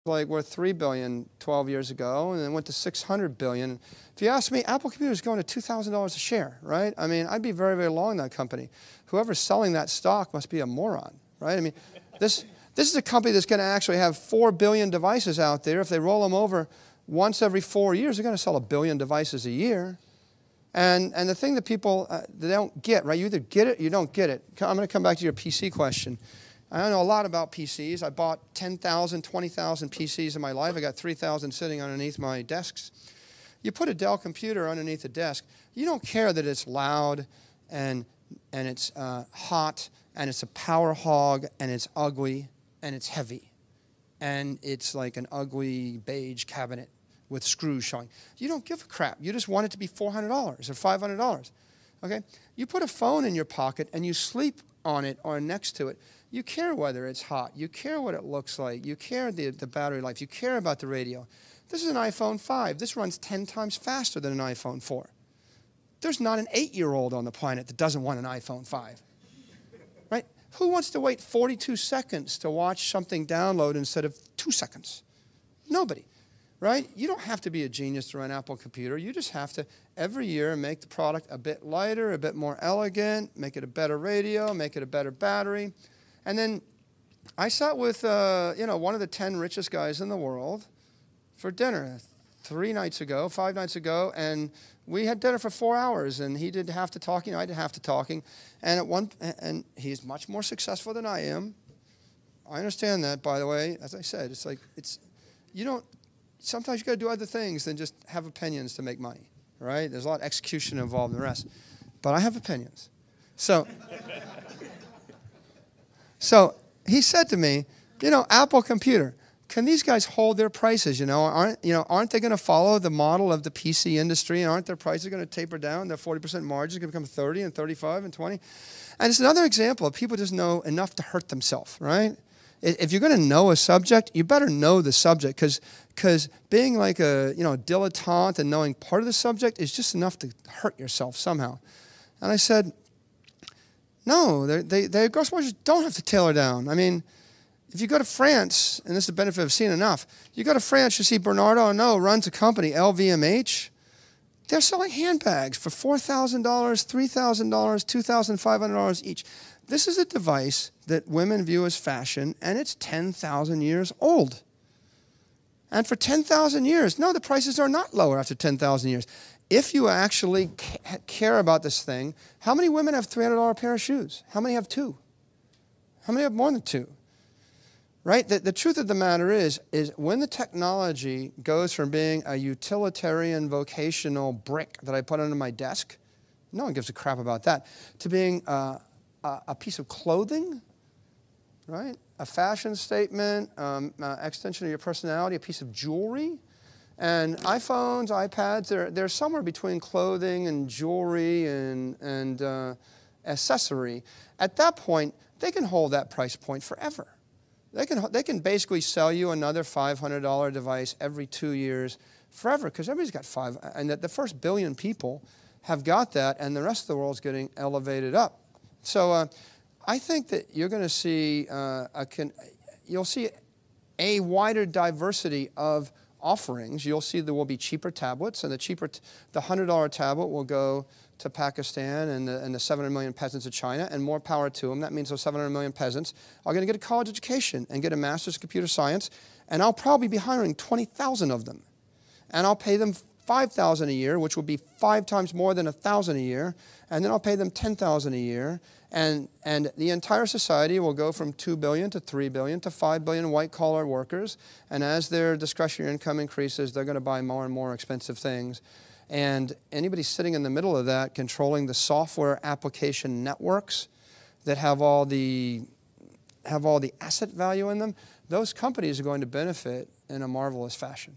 like worth $3 billion 12 years ago, and then went to $600 billion. If you ask me, Apple Computer is going to $2,000 a share, right? I mean, I'd be very, very long that company. Whoever's selling that stock must be a moron, right? I mean, this is a company that's going to actually have 4 billion devices out there. If they roll them over once every 4 years, they're going to sell 1 billion devices a year. And the thing that people they don't get, right? You either get it or you don't get it. I'm going to come back to your PC question. I know a lot about PCs. I bought 10,000, 20,000 PCs in my life. I got 3,000 sitting underneath my desks. You put a Dell computer underneath a desk, you don't care that it's loud and it's hot and it's a power hog and it's ugly and it's heavy and it's like an ugly beige cabinet with screws showing. You don't give a crap. You just want it to be $400 or $500. Okay? You put a phone in your pocket and you sleep on it or next to it. You care whether it's hot. You care what it looks like. You care the battery life. You care about the radio. This is an iPhone 5. This runs 10 times faster than an iPhone 4. There's not an 8-year-old on the planet that doesn't want an iPhone 5. Right? Who wants to wait 42 seconds to watch something download instead of 2 seconds? Nobody. Right? You don't have to be a genius to run an Apple computer. You just have to, every year, make the product a bit lighter, a bit more elegant, make it a better radio, make it a better battery. And then I sat with one of the 10 richest guys in the world for dinner 5 nights ago, and we had dinner for 4 hours, and he did half the talking, I did half the talking, and he's much more successful than I am. I understand that, by the way. As I said, sometimes you got to do other things than just have opinions to make money, right? There's a lot of execution involved in the rest. But I have opinions. So he said to me, Apple Computer, can these guys hold their prices? Aren't they going to follow the model of the PC industry? And aren't their prices going to taper down? Their 40% margins going to become 30 and 35 and 20? And it's another example of people just know enough to hurt themselves, right? If you're going to know a subject, you better know the subject, because being like a dilettante and knowing part of the subject is just enough to hurt yourself somehow. And I said, no, their gross margins don't have to tailor down. I mean, if you go to France, and this is the benefit of seeing enough, you go to France, you see Bernardo Arnault runs a company, LVMH. They're selling handbags for $4,000, $3,000, $2,500 each. This is a device that women view as fashion, and it's 10,000 years old. And for 10,000 years, no, the prices are not lower after 10,000 years. If you actually care about this thing, how many women have $300 pair of shoes? How many have 2? How many have more than 2? Right? The truth of the matter is when the technology goes from being a utilitarian vocational brick that I put under my desk, no one gives a crap about that, to being a piece of clothing, right? A fashion statement, extension of your personality, a piece of jewelry. And iPhones, iPads, they're somewhere between clothing and jewelry and accessory. At that point, they can hold that price point forever. They can basically sell you another $500 device every 2 years forever, because everybody's got 5. And the first billion people have got that, and the rest of the world's getting elevated up. So I think that you're going to see you'll see a wider diversity of offerings. You'll see there will be cheaper tablets, and the $100 tablet will go to Pakistan and the 700 million peasants of China, and more power to them. That means those 700 million peasants are going to get a college education and get a master's in computer science, and I'll probably be hiring 20,000 of them. And I'll pay them $5,000 a year, which will be 5 times more than $1,000 a year, and then I'll pay them $10,000 a year, and the entire society will go from 2 billion to 3 billion to 5 billion white-collar workers, and as their discretionary income increases, they're going to buy more and more expensive things. And anybody sitting in the middle of that, controlling the software application networks that have all the asset value in them, those companies are going to benefit in a marvelous fashion.